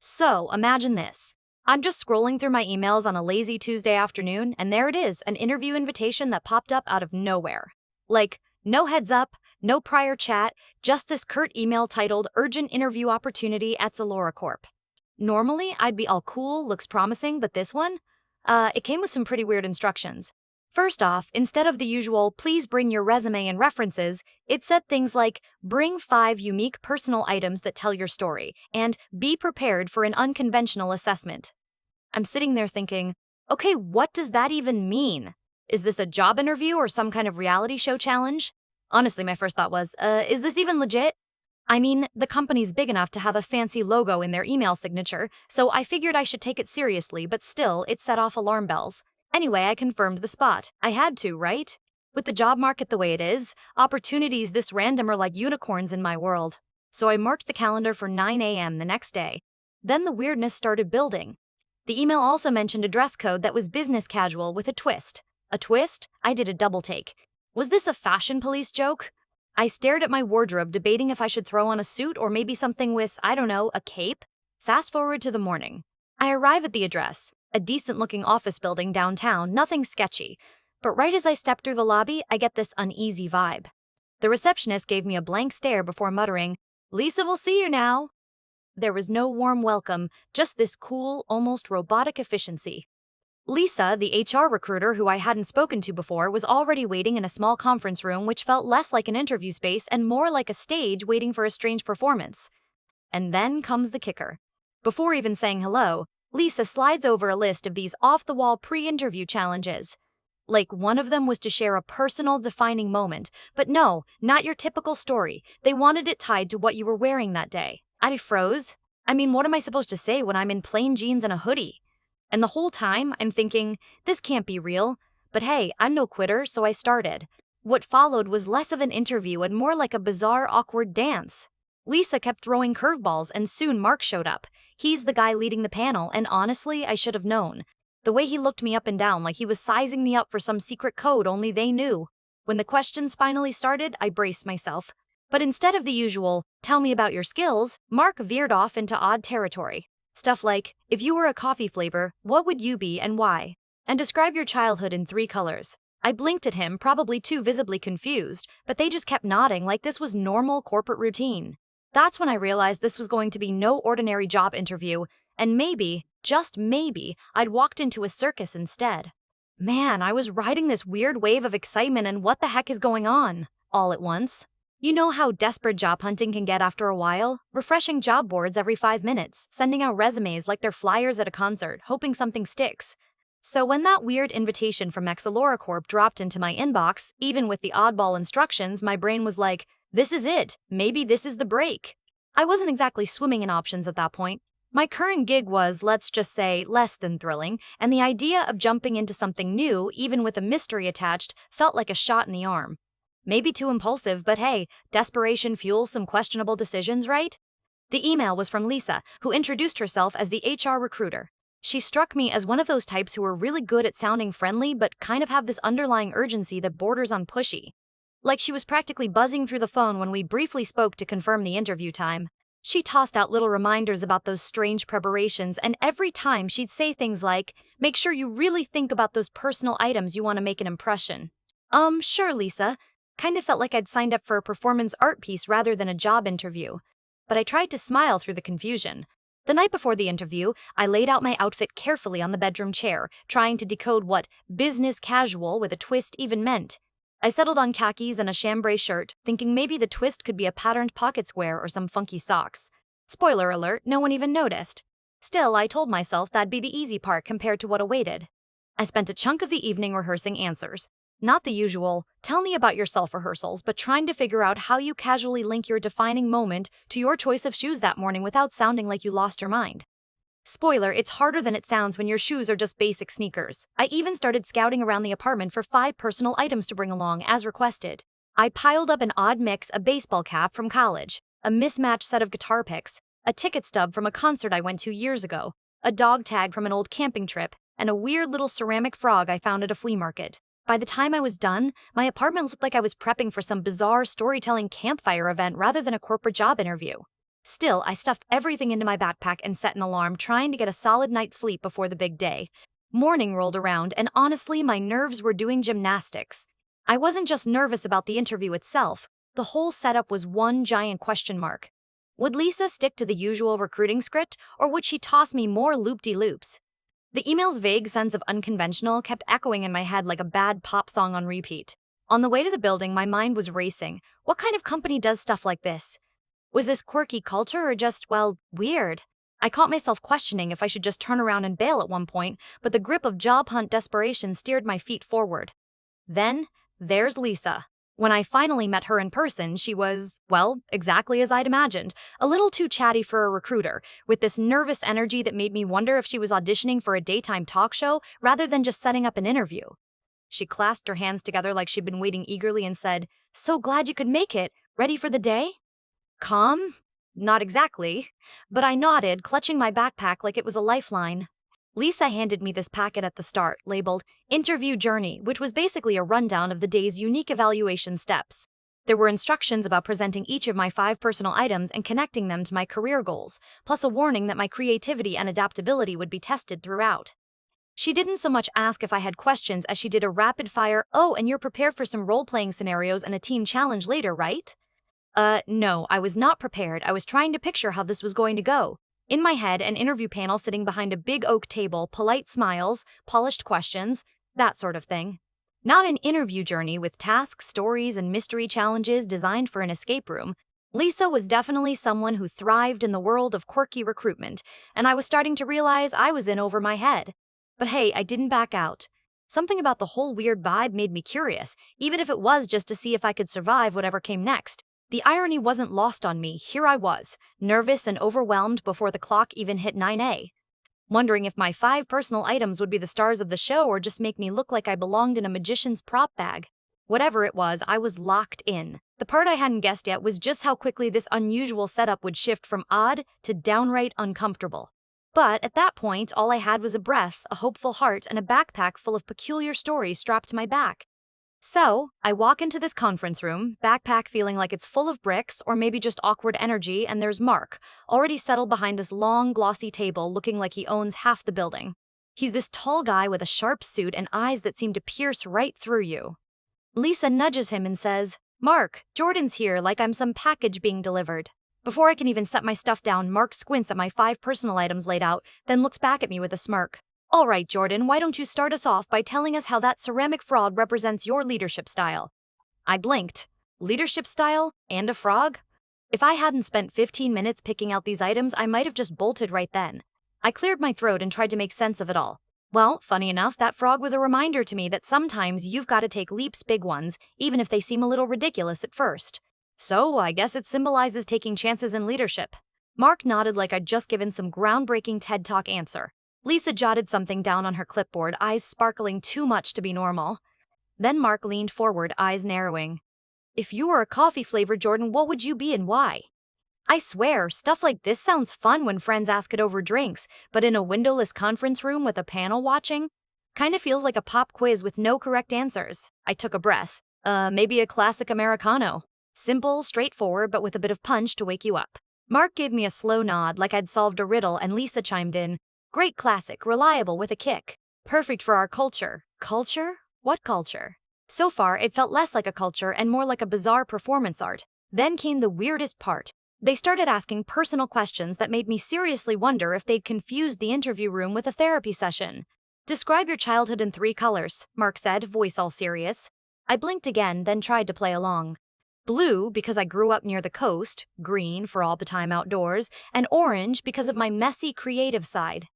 So, imagine this. I'm just scrolling through my emails on a lazy Tuesday afternoon, and there it is, an interview invitation that popped up out of nowhere. Like, no heads up, no prior chat, just this curt email titled Urgent Interview Opportunity at Xelora Corp. Normally, I'd be all cool, looks promising, but this one? It came with some pretty weird instructions. First off, instead of the usual, please bring your resume and references, it said things like, bring 5 unique personal items that tell your story, and be prepared for an unconventional assessment. I'm sitting there thinking, okay, what does that even mean? Is this a job interview or some kind of reality show challenge? Honestly, my first thought was, is this even legit? I mean, the company's big enough to have a fancy logo in their email signature, so I figured I should take it seriously, but still, it set off alarm bells. Anyway, I confirmed the spot. I had to, right? With the job market the way it is, opportunities this random are like unicorns in my world. So I marked the calendar for 9 a.m. the next day. Then the weirdness started building. The email also mentioned a dress code that was business casual with a twist. A twist? I did a double take. Was this a fashion police joke? I stared at my wardrobe, debating if I should throw on a suit or maybe something with, I don't know, a cape. Fast forward to the morning. I arrive at the address, a decent-looking office building downtown, nothing sketchy. But right as I step through the lobby, I get this uneasy vibe. The receptionist gave me a blank stare before muttering, "Lisa will see you now." There was no warm welcome, just this cool, almost robotic efficiency. Lisa, the HR recruiter who I hadn't spoken to before, was already waiting in a small conference room which felt less like an interview space and more like a stage waiting for a strange performance. And then comes the kicker. Before even saying hello, Lisa slides over a list of these off-the-wall pre-interview challenges. Like, one of them was to share a personal defining moment, but no, not your typical story. They wanted it tied to what you were wearing that day. I froze. I mean, what am I supposed to say when I'm in plain jeans and a hoodie? And the whole time, I'm thinking, this can't be real. But hey, I'm no quitter, so I started. What followed was less of an interview and more like a bizarre, awkward dance. Lisa kept throwing curveballs, and soon Mark showed up. He's the guy leading the panel, and honestly, I should have known. The way he looked me up and down like he was sizing me up for some secret code only they knew. When the questions finally started, I braced myself. But instead of the usual, tell me about your skills, Mark veered off into odd territory. Stuff like, if you were a coffee flavor, what would you be and why? And describe your childhood in 3 colors. I blinked at him, probably too visibly confused, but they just kept nodding like this was normal corporate routine. That's when I realized this was going to be no ordinary job interview, and maybe, just maybe, I'd walked into a circus instead. Man, I was riding this weird wave of excitement, and what the heck is going on? All at once. You know how desperate job hunting can get after a while? Refreshing job boards every 5 minutes, sending out resumes like they're flyers at a concert, hoping something sticks. So when that weird invitation from Xelora Corp dropped into my inbox, even with the oddball instructions, my brain was like, this is it. Maybe this is the break. I wasn't exactly swimming in options at that point. My current gig was, let's just say, less than thrilling, and the idea of jumping into something new, even with a mystery attached, felt like a shot in the arm. Maybe too impulsive, but hey, desperation fuels some questionable decisions, right? The email was from Lisa, who introduced herself as the HR recruiter. She struck me as one of those types who are really good at sounding friendly but kind of have this underlying urgency that borders on pushy. Like she was practically buzzing through the phone when we briefly spoke to confirm the interview time. She tossed out little reminders about those strange preparations, and every time she'd say things like, make sure you really think about those personal items you want to make an impression. Sure, Lisa. Kind of felt like I'd signed up for a performance art piece rather than a job interview. But I tried to smile through the confusion. The night before the interview, I laid out my outfit carefully on the bedroom chair, trying to decode what business casual with a twist even meant. I settled on khakis and a chambray shirt, thinking maybe the twist could be a patterned pocket square or some funky socks. Spoiler alert, no one even noticed. Still, I told myself that'd be the easy part compared to what awaited. I spent a chunk of the evening rehearsing answers. Not the usual, tell me about yourself rehearsals, but trying to figure out how you casually link your defining moment to your choice of shoes that morning without sounding like you lost your mind. Spoiler, it's harder than it sounds when your shoes are just basic sneakers. I even started scouting around the apartment for 5 personal items to bring along, as requested. I piled up an odd mix, a baseball cap from college, a mismatched set of guitar picks, a ticket stub from a concert I went to years ago, a dog tag from an old camping trip, and a weird little ceramic frog I found at a flea market. By the time I was done, my apartment looked like I was prepping for some bizarre storytelling campfire event rather than a corporate job interview. Still, I stuffed everything into my backpack and set an alarm, trying to get a solid night's sleep before the big day. Morning rolled around, and honestly, my nerves were doing gymnastics. I wasn't just nervous about the interview itself, the whole setup was one giant question mark. Would Lisa stick to the usual recruiting script, or would she toss me more loop-de-loops? The email's vague sense of unconventional kept echoing in my head like a bad pop song on repeat. On the way to the building, my mind was racing. What kind of company does stuff like this? Was this quirky culture or just, well, weird? I caught myself questioning if I should just turn around and bail at one point, but the grip of job hunt desperation steered my feet forward. Then, there's Lisa. When I finally met her in person, she was, well, exactly as I'd imagined, a little too chatty for a recruiter, with this nervous energy that made me wonder if she was auditioning for a daytime talk show rather than just setting up an interview. She clasped her hands together like she'd been waiting eagerly and said, "So glad you could make it. Ready for the day?" Calm? Not exactly, but I nodded, clutching my backpack like it was a lifeline. Lisa handed me this packet at the start, labeled Interview Journey, which was basically a rundown of the day's unique evaluation steps. There were instructions about presenting each of my 5 personal items and connecting them to my career goals, plus a warning that my creativity and adaptability would be tested throughout. She didn't so much ask if I had questions as she did a rapid-fire, "Oh, and you're prepared for some role-playing scenarios and a team challenge later, right?" No, I was not prepared. I was trying to picture how this was going to go. In my head, an interview panel sitting behind a big oak table, polite smiles, polished questions, that sort of thing. Not an interview journey with tasks, stories, and mystery challenges designed for an escape room. Lisa was definitely someone who thrived in the world of quirky recruitment, and I was starting to realize I was in over my head. But hey, I didn't back out. Something about the whole weird vibe made me curious, even if it was just to see if I could survive whatever came next. The irony wasn't lost on me. Here I was, nervous and overwhelmed before the clock even hit 9 a. Wondering if my 5 personal items would be the stars of the show or just make me look like I belonged in a magician's prop bag. Whatever it was, I was locked in. The part I hadn't guessed yet was just how quickly this unusual setup would shift from odd to downright uncomfortable. But at that point, all I had was a breath, a hopeful heart, and a backpack full of peculiar stories strapped to my back. So, I walk into this conference room, backpack feeling like it's full of bricks or maybe just awkward energy, and there's Mark, already settled behind this long, glossy table looking like he owns half the building. He's this tall guy with a sharp suit and eyes that seem to pierce right through you. Lisa nudges him and says, "Mark, Jordan's here like I'm some package being delivered." Before I can even set my stuff down, Mark squints at my 5 personal items laid out, then looks back at me with a smirk. "All right, Jordan, why don't you start us off by telling us how that ceramic frog represents your leadership style?" I blinked. Leadership style? And a frog? If I hadn't spent 15 minutes picking out these items, I might have just bolted right then. I cleared my throat and tried to make sense of it all. Well, funny enough, that frog was a reminder to me that sometimes you've got to take leaps, big ones, even if they seem a little ridiculous at first. So, I guess it symbolizes taking chances in leadership. Mark nodded like I'd just given some groundbreaking TED Talk answer. Lisa jotted something down on her clipboard, eyes sparkling too much to be normal. Then Mark leaned forward, eyes narrowing. "If you were a coffee-flavored Jordan, what would you be and why?" I swear, stuff like this sounds fun when friends ask it over drinks, but in a windowless conference room with a panel watching? Kinda feels like a pop quiz with no correct answers. I took a breath. Maybe a classic Americano. Simple, straightforward, but with a bit of punch to wake you up. Mark gave me a slow nod like I'd solved a riddle, and Lisa chimed in. "Great classic, reliable with a kick. Perfect for our culture." Culture? What culture? So far, it felt less like a culture and more like a bizarre performance art. Then came the weirdest part. They started asking personal questions that made me seriously wonder if they'd confused the interview room with a therapy session. "Describe your childhood in 3 colors, Mark said, voice all serious. I blinked again, then tried to play along. Blue, because I grew up near the coast, green for all the time outdoors, and orange because of my messy creative side.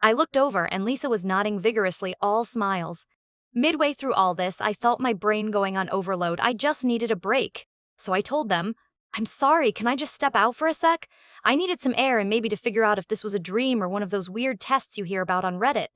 I looked over and Lisa was nodding vigorously, all smiles. Midway through all this, I felt my brain going on overload. I just needed a break. So I told them, "I'm sorry, can I just step out for a sec? I needed some air and maybe to figure out if this was a dream or one of those weird tests you hear about on Reddit."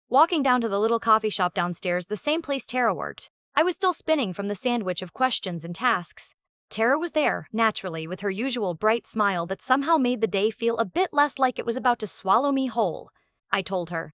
Walking down to the little coffee shop downstairs, the same place Tara worked, I was still spinning from the sandwich of questions and tasks. Tara was there, naturally, with her usual bright smile that somehow made the day feel a bit less like it was about to swallow me whole. I told her,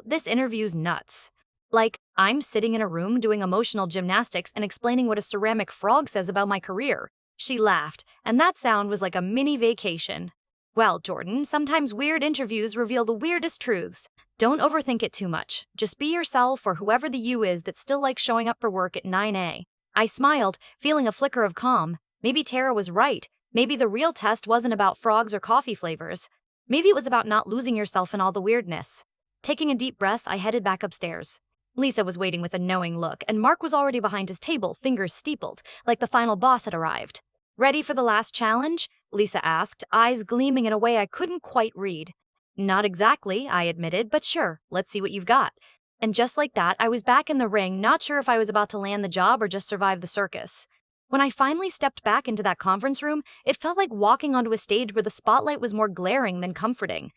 "This interview's nuts. Like, I'm sitting in a room doing emotional gymnastics and explaining what a ceramic frog says about my career." She laughed, and that sound was like a mini vacation. Well, Jordan, sometimes weird interviews reveal the weirdest truths. Don't overthink it too much. Just be yourself or whoever the you is that still likes showing up for work at 9 a. I smiled, feeling a flicker of calm. Maybe Tara was right. Maybe the real test wasn't about frogs or coffee flavors. Maybe it was about not losing yourself in all the weirdness. Taking a deep breath, I headed back upstairs. Lisa was waiting with a knowing look, and Mark was already behind his table, fingers steepled, like the final boss had arrived. "Ready for the last challenge?" Lisa asked, eyes gleaming in a way I couldn't quite read. "Not exactly," I admitted, "but sure, let's see what you've got." And just like that, I was back in the ring, not sure if I was about to land the job or just survive the circus. When I finally stepped back into that conference room, it felt like walking onto a stage where the spotlight was more glaring than comforting.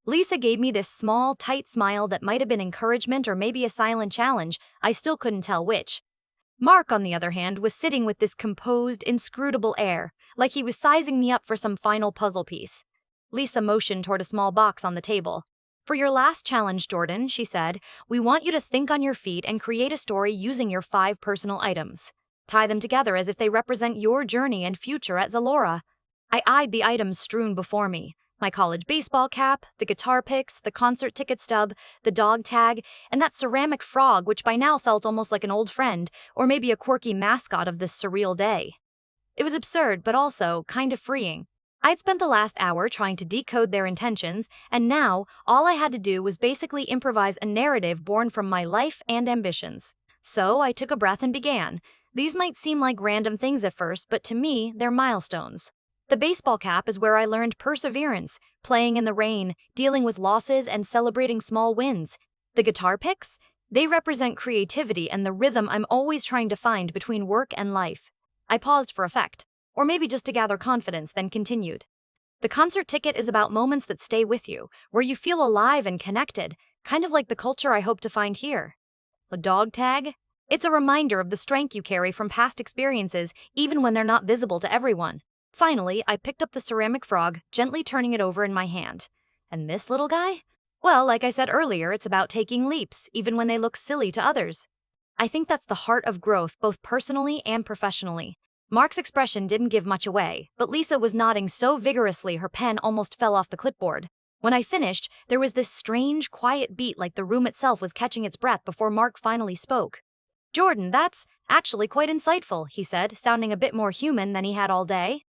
Lisa gave me this small, tight smile that might have been encouragement or maybe a silent challenge. I still couldn't tell which. Mark, on the other hand, was sitting with this composed, inscrutable air, like he was sizing me up for some final puzzle piece. Lisa motioned toward a small box on the table. "For your last challenge, Jordan," she said, "we want you to think on your feet and create a story using your 5 personal items. Tie them together as if they represent your journey and future at Xelora." I eyed the items strewn before me. My college baseball cap, the guitar picks, the concert ticket stub, the dog tag, and that ceramic frog which by now felt almost like an old friend, or maybe a quirky mascot of this surreal day. It was absurd, but also kind of freeing. I'd spent the last hour trying to decode their intentions, and now all I had to do was basically improvise a narrative born from my life and ambitions. So I took a breath and began. These might seem like random things at first, but to me, they're milestones. The baseball cap is where I learned perseverance, playing in the rain, dealing with losses, and celebrating small wins. The guitar picks? They represent creativity and the rhythm I'm always trying to find between work and life. I paused for effect, or maybe just to gather confidence, then continued. The concert ticket is about moments that stay with you, where you feel alive and connected, kind of like the culture I hope to find here. The dog tag? It's a reminder of the strength you carry from past experiences, even when they're not visible to everyone. Finally, I picked up the ceramic frog, gently turning it over in my hand. And this little guy? Well, like I said earlier, it's about taking leaps, even when they look silly to others. I think that's the heart of growth, both personally and professionally. Mark's expression didn't give much away, but Lisa was nodding so vigorously her pen almost fell off the clipboard. When I finished, there was this strange, quiet beat like the room itself was catching its breath before Mark finally spoke. "Jordan, that's actually quite insightful," he said, sounding a bit more human than he had all day.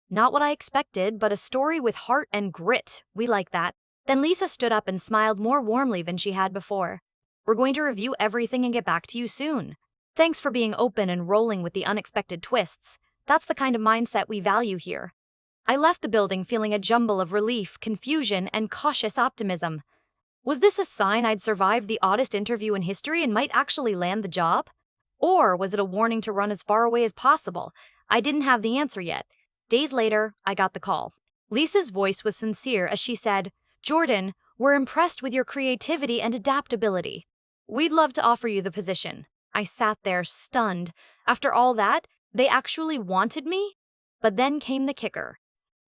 "Not what I expected, but a story with heart and grit. We like that." Then Lisa stood up and smiled more warmly than she had before. "We're going to review everything and get back to you soon. Thanks for being open and rolling with the unexpected twists. That's the kind of mindset we value here." I left the building feeling a jumble of relief, confusion, and cautious optimism. Was this a sign I'd survived the oddest interview in history and might actually land the job? Or was it a warning to run as far away as possible? I didn't have the answer yet. Days later, I got the call. Lisa's voice was sincere as she said, "Jordan, we're impressed with your creativity and adaptability. We'd love to offer you the position." I sat there stunned. After all that, they actually wanted me? But then came the kicker.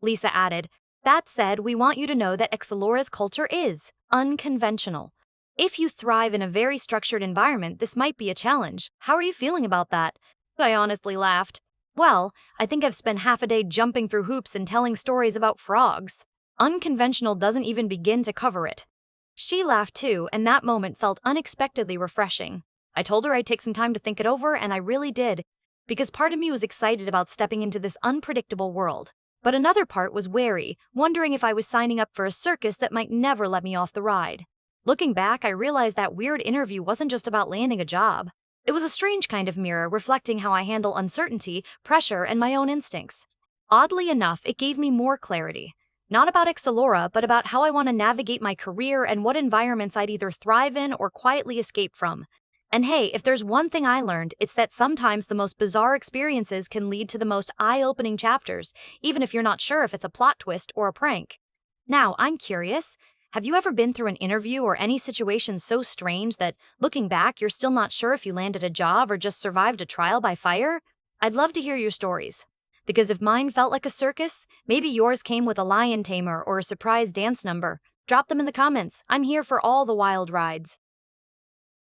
Lisa added, "That said, we want you to know that Xelora's culture is unconventional. If you thrive in a very structured environment, this might be a challenge. How are you feeling about that?" I honestly laughed. "Well, I think I've spent half a day jumping through hoops and telling stories about frogs. Unconventional doesn't even begin to cover it." She laughed too, and that moment felt unexpectedly refreshing. I told her I'd take some time to think it over, and I really did, because part of me was excited about stepping into this unpredictable world. But another part was wary, wondering if I was signing up for a circus that might never let me off the ride. Looking back, I realized that weird interview wasn't just about landing a job. It was a strange kind of mirror reflecting how I handle uncertainty, pressure, and my own instincts. Oddly enough, it gave me more clarity. Not about Xelora, but about how I want to navigate my career and what environments I'd either thrive in or quietly escape from. And hey, if there's one thing I learned, it's that sometimes the most bizarre experiences can lead to the most eye-opening chapters, even if you're not sure if it's a plot twist or a prank. Now, I'm curious. Have you ever been through an interview or any situation so strange that, looking back, you're still not sure if you landed a job or just survived a trial by fire? I'd love to hear your stories. Because if mine felt like a circus, maybe yours came with a lion tamer or a surprise dance number. Drop them in the comments. I'm here for all the wild rides.